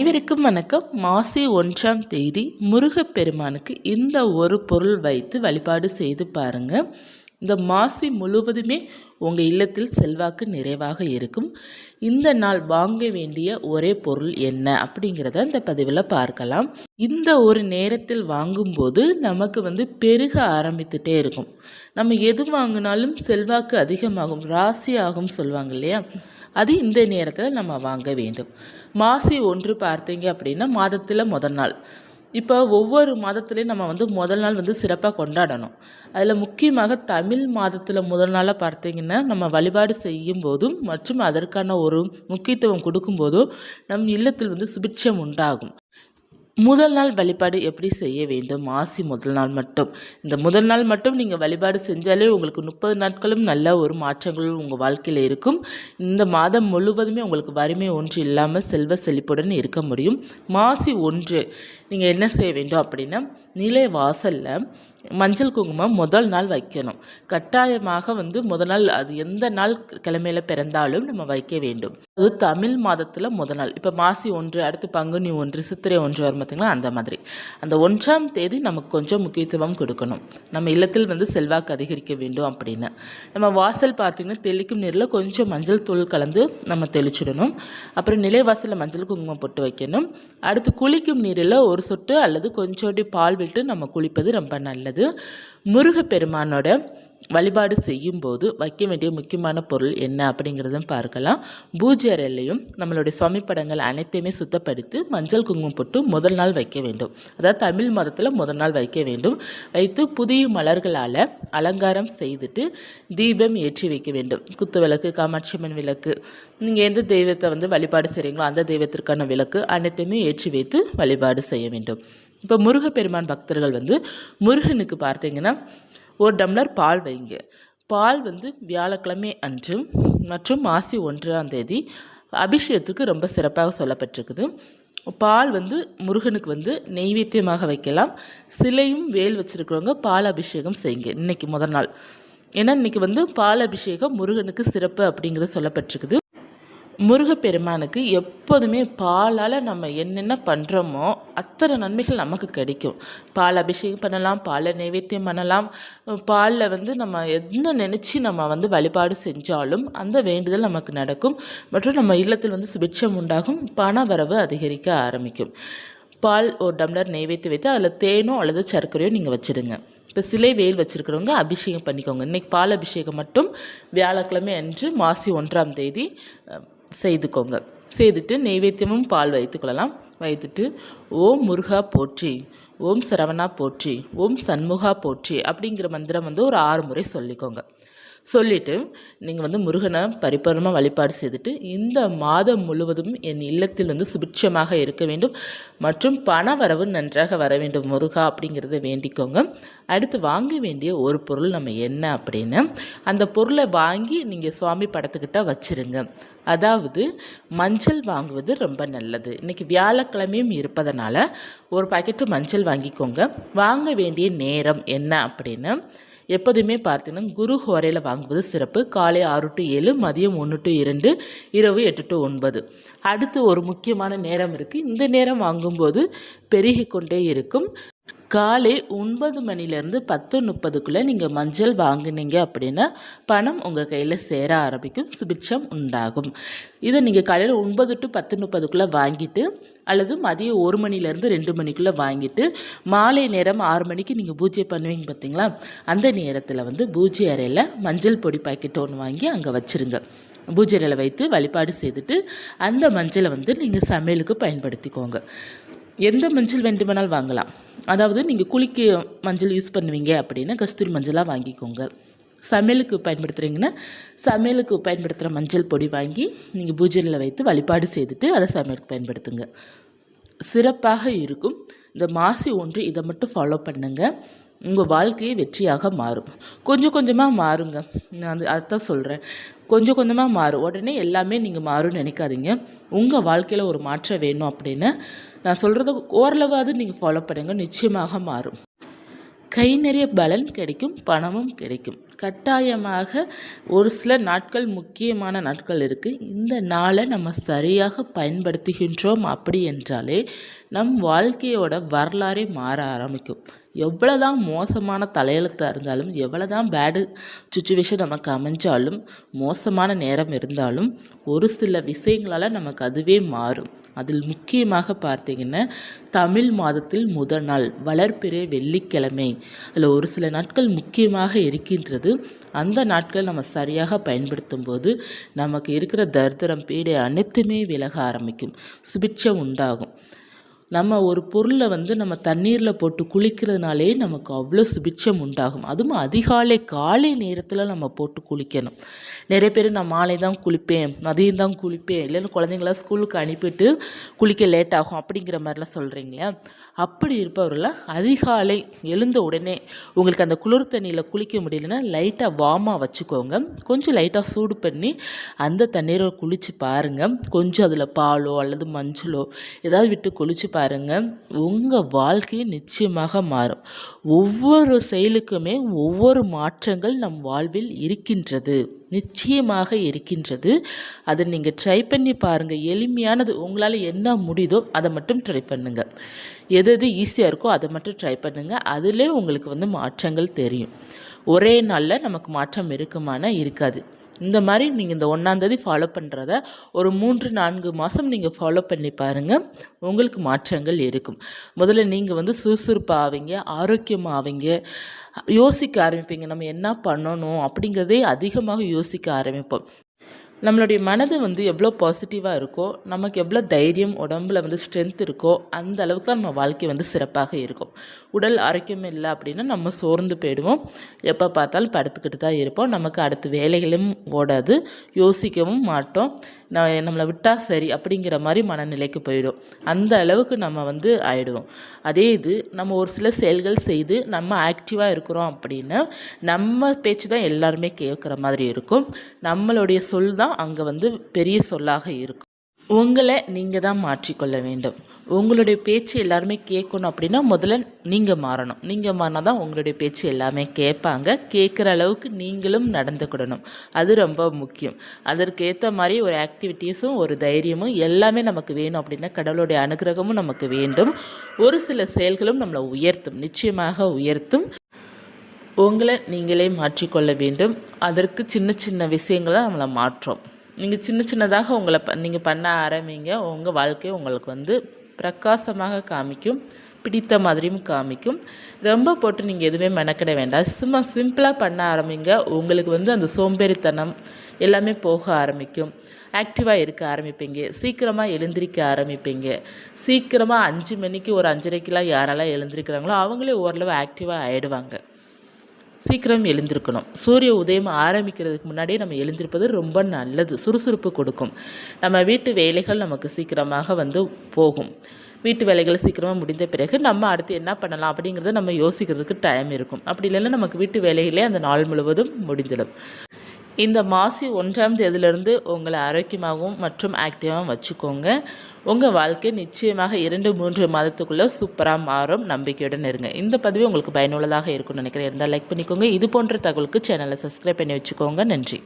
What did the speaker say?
இவருக்கும் வணக்கம். மாசி 1ஆம் தேதி முருகப்பெருமானுக்கு இந்த ஒரு பொருள் வைத்து வழிபாடு செய்து பாருங்க. இந்த மாசி முழுவதுமே உங்கள் இல்லத்தில் செல்வாக்கு நிறைவாக இருக்கும். இந்த நாள் வாங்க வேண்டிய ஒரே பொருள் என்ன அப்படிங்கிறத இந்த பதிவில் பார்க்கலாம். இந்த ஒரு நேரத்தில் வாங்கும்போது நமக்கு பெருக ஆரம்பித்துட்டே இருக்கும். நம்ம எது வாங்கினாலும் செல்வாக்கு அதிகமாகும், ராசி ஆகும் சொல்லுவாங்க இல்லையா? அது இந்த நேரத்தில் நம்ம வாங்க வேண்டும். மாசி 1 பார்த்தீங்க அப்படின்னா மாதத்தில் முதல் நாள். இப்போ ஒவ்வொரு மாதத்துலேயும் நம்ம முதல் நாள் சிறப்பாக கொண்டாடணும். அதில் முக்கியமாக தமிழ் மாதத்தில் முதல் நாளாக பார்த்தீங்கன்னா நம்ம வழிபாடு செய்யும் போதும் மற்றும் அதற்கான ஒரு முக்கியத்துவம் கொடுக்கும்போதும் நம் இல்லத்தில் சுபிட்சம் உண்டாகும். முதல் நாள் வழிபாடு எப்படி செய்ய வேண்டும்? மாசி முதல் நாள் மட்டும், இந்த முதல் நாள் மட்டும் நீங்கள் வழிபாடு செஞ்சாலே உங்களுக்கு 30 நாட்களும் நல்ல ஒரு மாற்றங்கள் உங்கள் வாழ்க்கையில் இருக்கும். இந்த மாதம் முழுவதுமே உங்களுக்கு வறுமை ஒன்று இல்லாமல் செல்வ செழிப்புடன் இருக்க முடியும். மாசி 1 நீங்கள் என்ன செய்ய வேண்டும் அப்படின்னா, நிலை வாசலில் மஞ்சள் குங்குமம் முதல் நாள் வைக்கணும். கட்டாயமாக முதல் நாள், அது எந்த நாள் கிழமையில் பிறந்தாலும் நம்ம வைக்க வேண்டும். அது தமிழ் மாதத்தில் முதல் நாள். இப்போ மாசி 1, அடுத்து பங்குனி 1, சித்திரை 1 வரும் பார்த்திங்களா? அந்த மாதிரி அந்த 1ஆம் தேதி நமக்கு கொஞ்சம் முக்கியத்துவம் கொடுக்கணும். நம்ம இல்லத்தில் செல்வாக்கு அதிகரிக்க வேண்டும் அப்படின்னு நம்ம வாசல் பார்த்திங்கன்னா தெளிக்கும் நீரில் கொஞ்சம் மஞ்சள் தூள் கலந்து நம்ம தெளிச்சிடணும். அப்புறம் நிலைவாசலில் மஞ்சள் குங்குமம் போட்டு வைக்கணும். அடுத்து குளிக்கும் நீரில் ஒரு சொட்டு அல்லது கொஞ்சோண்டி பால் விட்டு நம்ம குளிப்பது ரொம்ப நல்லது. முருகப்பெருமானோட வழிபாடு செய்யும் போது வைக்க வேண்டிய முக்கியமான பொருள் என்ன அப்படிங்கிறதும் பார்க்கலாம். பூஜை அறையிலையும் நம்மளுடைய சுவாமி படங்கள் அனைத்தையுமே சுத்தப்படுத்தி மஞ்சள் குங்குமம் போட்டு முதல் நாள் வைக்க வேண்டும். அதாவது தமிழ் மாதத்தில் முதல் நாள் வைக்க வேண்டும். வைத்து புதிய மலர்களால் அலங்காரம் செய்துட்டு தீபம் ஏற்றி வைக்க வேண்டும். குத்து விளக்கு, காமாட்சி அம்மன் விளக்கு, நீங்கள் எந்த தெய்வத்தை வழிபாடு செய்கிறீங்களோ அந்த தெய்வத்திற்கான விளக்கு அனைத்தையுமே ஏற்றி வைத்து வழிபாடு செய்ய வேண்டும். இப்போ முருகப்பெருமான் பக்தர்கள் முருகனுக்கு பார்த்தீங்கன்னா 1 டம்ளர் பால் வைங்க. பால் வியாழக்கிழமை அன்று மற்றும் மாசி 1ஆம் தேதி அபிஷேகத்துக்கு ரொம்ப சிறப்பாக சொல்லப்பட்டிருக்குது. பால் முருகனுக்கு நெய்வேத்தியமாக வைக்கலாம். சிலையும் வேல் வச்சுருக்கிறவங்க பால் அபிஷேகம் செய்யுங்க இன்றைக்கி முதல் நாள். ஏன்னா இன்றைக்கி பால் அபிஷேகம் முருகனுக்கு சிறப்பு அப்படிங்கிறது சொல்லப்பட்டிருக்குது. முருகப்பெருமானுக்கு எப்போதுமே பாலால் நம்ம என்னென்ன பண்ணுறோமோ அத்தனை நன்மைகள் நமக்கு கிடைக்கும். பால் அபிஷேகம் பண்ணலாம், பாலை நைவேத்தியம் பண்ணலாம். பாலில் நம்ம என்ன நினச்சி நம்ம வழிபாடு செஞ்சாலும் அந்த வேண்டுதல் நமக்கு நடக்கும். மற்றும் நம்ம இல்லத்தில் சுபிட்சம் உண்டாகும், பண வரவு அதிகரிக்க ஆரம்பிக்கும். பால் 1 டம்ளர் நெய்வேத்தி வைத்து அதில் தேனோ அல்லது சர்க்கரையோ நீங்கள் வச்சுடுங்க. இப்போ சிலை வேல் வச்சுருக்கிறவங்க அபிஷேகம் பண்ணிக்கோங்க. இன்றைக்கி பால் அபிஷேகம் மட்டும் வியாழக்கிழமை அன்று மாசி 1ஆம் தேதி செய்துக்கோங்க. செய்துட்டு நெய்வேத்தியமும் பால் வைத்துக்கொள்ளலாம். வைத்துட்டு ஓம் முருகா போற்றி, ஓம் சரவணா போற்றி, ஓம் சண்முகா போற்றி அப்படிங்கிற மந்திரம் ஒரு 6 முறை சொல்லிக்கோங்க. சொல்லிவிட்டு நீங்கள் முருகனை பரிபூரணமாக வழிபாடு செய்துட்டு இந்த மாதம் முழுவதும் என் இல்லத்தில் சுபிட்சமாக இருக்க வேண்டும் மற்றும் பண வரவு நன்றாக வர வேண்டும் முருகா அப்படிங்கிறத வேண்டிக்கோங்க. அடுத்து வாங்க வேண்டிய ஒரு பொருள் நம்ம என்ன அப்படின்னா, அந்த பொருளை வாங்கி நீங்கள் சுவாமி படத்துக்கிட்ட வச்சுருங்க. அதாவது மஞ்சள் வாங்குவது ரொம்ப நல்லது. இன்றைக்கி வியாழக்கிழமையும் இருப்பதனால ஒரு பாக்கெட்டு மஞ்சள் வாங்கிக்கோங்க. வாங்க வேண்டிய நேரம் என்ன அப்படின்னா, எப்போதுமே பார்த்தீங்கன்னா குரு ஹோரையில் வாங்குவது சிறப்பு. காலை 6 to 7, மதியம் 1 to 2, இரவு 8 to 9. அடுத்து ஒரு முக்கியமான நேரம் இருக்குது. இந்த நேரம் வாங்கும்போது பெருகி கொண்டே இருக்கும். காலை 9 மணிலேருந்து 10:30க்குள்ளே நீங்கள் மஞ்சள் வாங்கினீங்க அப்படின்னா பணம் உங்கள் கையில் சேர ஆரம்பிக்கும், சுபிட்சம் உண்டாகும். இதை நீங்கள் காலையில் 9 to 10:30க்குள்ளே வாங்கிட்டு அல்லது மதியம் 1 மணிலேருந்து 2 மணிக்குள்ளே வாங்கிட்டு மாலை நேரம் 6 மணிக்கு நீங்கள் பூஜை பண்ணுவீங்க பார்த்தீங்களா? அந்த நேரத்தில் பூஜை அறையில் மஞ்சள் பொடி பாக்கெட் ஒன்று வாங்கி அங்கே வச்சுருங்க. பூஜை அறையில் வைத்து வழிபாடு செய்துட்டு அந்த மஞ்சளை நீங்கள் சமையலுக்கு பயன்படுத்திக்கோங்க. எந்த மஞ்சள் வேண்டுமானால் வாங்கலாம். அதாவது நீங்கள் குளிக்க மஞ்சள் யூஸ் பண்ணுவீங்க அப்படின்னா கஸ்தூரி மஞ்சளாக வாங்கிக்கோங்க. சமையலுக்கு பயன்படுத்துகிறீங்கன்னா சமையலுக்கு பயன்படுத்துகிற மஞ்சள் பொடி வாங்கி நீங்கள் பூஜையில் வைத்து வழிபாடு செய்துட்டு அதை சமையலுக்கு பயன்படுத்துங்க. சிறப்பாக இருக்கும். இந்த மாசி 1 இதை மட்டும் ஃபாலோ பண்ணுங்கள். உங்கள் வாழ்க்கையை வெற்றியாக மாறும். கொஞ்சம் கொஞ்சமாக மாறுங்க. நான் அதைத்தான் சொல்கிறேன். கொஞ்சம் கொஞ்சமாக மாறும். உடனே எல்லாமே நீங்கள் மாறும்னு நினைக்காதீங்க. உங்கள் வாழ்க்கையில் ஒரு மாற்றம் வேணும் அப்படின்னு நான் சொல்கிறத ஓரளவாவது நீங்கள் ஃபாலோ பண்ணுங்கள், நிச்சயமாக மாறும். கை நிறைய பலன் கிடைக்கும், பணமும் கிடைக்கும். கட்டாயமாக ஒரு சில நாட்கள் முக்கியமான நாட்கள் இருக்குது. இந்த நாளை நம்ம சரியாக பயன்படுத்துகின்றோம் அப்படி என்றாலே நம் வாழ்க்கையோட வரலாறே மாற ஆரம்பிக்கும். எவ்வளோதான் மோசமான தலையெழுத்தாக இருந்தாலும், எவ்வளோதான் பேடு சுச்சுவேஷன் நமக்கு அமைஞ்சாலும், மோசமான நேரம் இருந்தாலும் ஒரு சில விஷயங்களால் நமக்கு அதுவே மாறும். அதில் முக்கியமாக பார்த்தீங்கன்னா தமிழ் மாதத்தில் முதல் நாள் வளர்பிறை வெள்ளிக்கிழமை, அதில் ஒரு சில நாட்கள் முக்கியமாக இருக்கின்றது. அந்த நாட்கள் நம்ம சரியாக பயன்படுத்தும் போது நமக்கு இருக்கிற தரித்திரம் பீடை அனைத்துமே விலக ஆரம்பிக்கும், சுபிட்சம் உண்டாகும். நம்ம ஒரு பொருளை நம்ம தண்ணீரில் போட்டு குளிக்கிறதுனாலே நமக்கு அவ்வளோ சுபிட்சம் உண்டாகும். அதுவும் அதிகாலை காலை நேரத்தில் நம்ம போட்டு குளிக்கணும். நிறைய பேர் நான் மாலை தான் குளிப்பேன், மதியம் தான் குளிப்பேன், இல்லைன்னா குழந்தைங்கள ஸ்கூலுக்கு அனுப்பிட்டு குளிக்க லேட் ஆகும் அப்படிங்கிற மாதிரிலாம் சொல்கிறீங்களா? அப்படி இருப்பவர்கள அதிகாலை எழுந்த உடனே உங்களுக்கு அந்த குளிர் தண்ணியில் குளிக்க முடியலன்னா லைட்டாக வார்மாக வச்சுக்கோங்க. கொஞ்சம் லைட்டாக சூடு பண்ணி அந்த தண்ணீரை குளித்து பாருங்கள். கொஞ்சம் அதில் பாலோ அல்லது மஞ்சளோ ஏதாவது விட்டு குளித்து பாருங்கள். உங்கள் வாழ்க்கை நிச்சயமாக மாறும். ஒவ்வொரு செயலுக்குமே ஒவ்வொரு மாற்றங்கள் நம் வாழ்வில் இருக்கின்றது, நிச்சயமாக இருக்கின்றது. அதை நீங்கள் ட்ரை பண்ணி பாருங்கள். எளிமையானது, உங்களால் என்ன முடியுதோ அதை மட்டும் ட்ரை பண்ணுங்கள். எது எது ஈஸியாக இருக்கோ அதை மட்டும் ட்ரை பண்ணுங்கள். அதிலே உங்களுக்கு மாற்றங்கள் தெரியும். ஒரே நாளில் நமக்கு மாற்றம் இருக்குமானா இருக்காது. இந்த மாதிரி நீங்கள் இந்த 1ஆம் தேதி ஃபாலோ பண்ணுறத ஒரு 3-4 மாதம் நீங்கள் ஃபாலோ பண்ணி பாருங்கள். உங்களுக்கு மாற்றங்கள் இருக்கும். முதல்ல நீங்கள் சுறுசுறுப்பாக ஆவீங்க, ஆரோக்கியமாக ஆவீங்க, யோசிக்க ஆரம்பிப்பீங்க. நம்ம என்ன பண்ணணும் அப்படிங்கிறதே அதிகமாக யோசிக்க ஆரம்பிப்போம். நம்மளுடைய மனது எவ்வளோ பாசிட்டிவாக இருக்கோ, நமக்கு எவ்வளோ தைரியம், உடம்பில் ஸ்ட்ரென்த் இருக்கோ அந்த அளவுக்கு தான் நம்ம வாழ்க்கை சிறப்பாக இருக்கும். உடல் ஆரோக்கியம் இல்லை அப்படின்னா நம்ம சோர்ந்து போயிடுவோம், எப்போ பார்த்தாலும் படுத்துக்கிட்டு தான் இருப்போம். நமக்கு அடுத்த வேலைகளும் ஓடாது, யோசிக்கவும் மாட்டோம். நம்மளை விட்டால் சரி அப்படிங்கிற மாதிரி மனநிலைக்கு போயிடும். அந்த அளவுக்கு நம்ம ஆயிடுவோம். அதே இது நம்ம ஒரு சில செயல்கள் செய்து நம்ம ஆக்டிவாக இருக்கிறோம் அப்படின்னா நம்ம பேச்சு தான் எல்லாருமே கேட்குற மாதிரி இருக்கும். நம்மளுடைய சொல் தான் அங்கே பெரிய சொல்லாக இருக்கும். உங்களை நீங்கள் தான் மாற்றிக்கொள்ள வேண்டும். உங்களுடைய பேச்சு எல்லாருமே கேட்கணும் அப்படின்னா முதல்ல நீங்கள் மாறணும். நீங்கள் மாறினா தான் உங்களுடைய பேச்சு எல்லாமே கேட்பாங்க. கேட்குற அளவுக்கு நீங்களும் நடந்துக்கிடணும். அது ரொம்ப முக்கியம். அதற்கேற்ற மாதிரி ஒரு ஆக்டிவிட்டீஸும் ஒரு தைரியமும் எல்லாமே நமக்கு வேணும் அப்படின்னா கடவுளுடைய அனுகிரகமும் நமக்கு வேண்டும். ஒரு சில செயல்களும் நம்மளை உயர்த்தும், நிச்சயமாக உயர்த்தும். உங்களை நீங்களே மாற்றிக்கொள்ள வேண்டும். அதற்கு சின்ன சின்ன விஷயங்களை நம்மளை மாற்றோம். நீங்கள் சின்ன சின்னதாக நீங்கள் பண்ண ஆரம்பிங்க. உங்கள் வாழ்க்கை உங்களுக்கு பிரகாசமாக காமிக்கும், பிடித்த மாதிரியும் காமிக்கும். ரொம்ப போட்டு நீங்கள் எதுவுமே மெனக்கிட வேண்டாம். சும்மா சிம்பிளாக பண்ண ஆரம்பிங்க. உங்களுக்கு அந்த சோம்பேறித்தனம் எல்லாமே போக ஆரம்பிக்கும். ஆக்டிவாக இருக்க ஆரம்பிப்பீங்க. சீக்கிரமாக எழுந்திரிக்க ஆரம்பிப்பீங்க. சீக்கிரமாக 5 மணிக்கு ஒரு 5:30க்கெலாம் யாரெல்லாம் எழுந்திரிக்கிறாங்களோ அவங்களே ஓரளவு ஆக்டிவாக ஆகிடுவாங்க. சீக்கிரம் எழுந்திருக்கணும். சூரிய உதயம் ஆரம்பிக்கிறதுக்கு முன்னாடியே நம்ம எழுந்திருப்பது ரொம்ப நல்லது, சுறுசுறுப்பு கொடுக்கும். நம்ம வீட்டு வேலைகள் நமக்கு சீக்கிரமாக போகும். வீட்டு வேலைகள் சீக்கிரமாக முடிந்த பிறகு நம்ம அடுத்து என்ன பண்ணலாம் அப்படிங்கிறத நம்ம யோசிக்கிறதுக்கு டைம் இருக்கும். அப்படி இல்லைன்னா நமக்கு வீட்டு வேலைகளே அந்த நாள் முழுவதும் முடிந்துடும். இந்த மாசி 1ஆம் தேதியிலிருந்து உங்களை ஆரோக்கியமாகவும் மற்றும் ஆக்டிவாகவும் வச்சுக்கோங்க. உங்கள் வாழ்க்கை நிச்சயமாக 2-3 மாதத்துக்குள்ளே சூப்பராக மாறும். நம்பிக்கையுடன் இருங்க. இந்த பதிவு உங்களுக்கு பயனுள்ளதாக இருக்கும்னு நினைக்கிறேன். இருந்தால் லைக் பண்ணிக்கோங்க. இது போன்ற தகவலுக்கு சேனலை சப்ஸ்கிரைப் பண்ணி வச்சுக்கோங்க. நன்றி.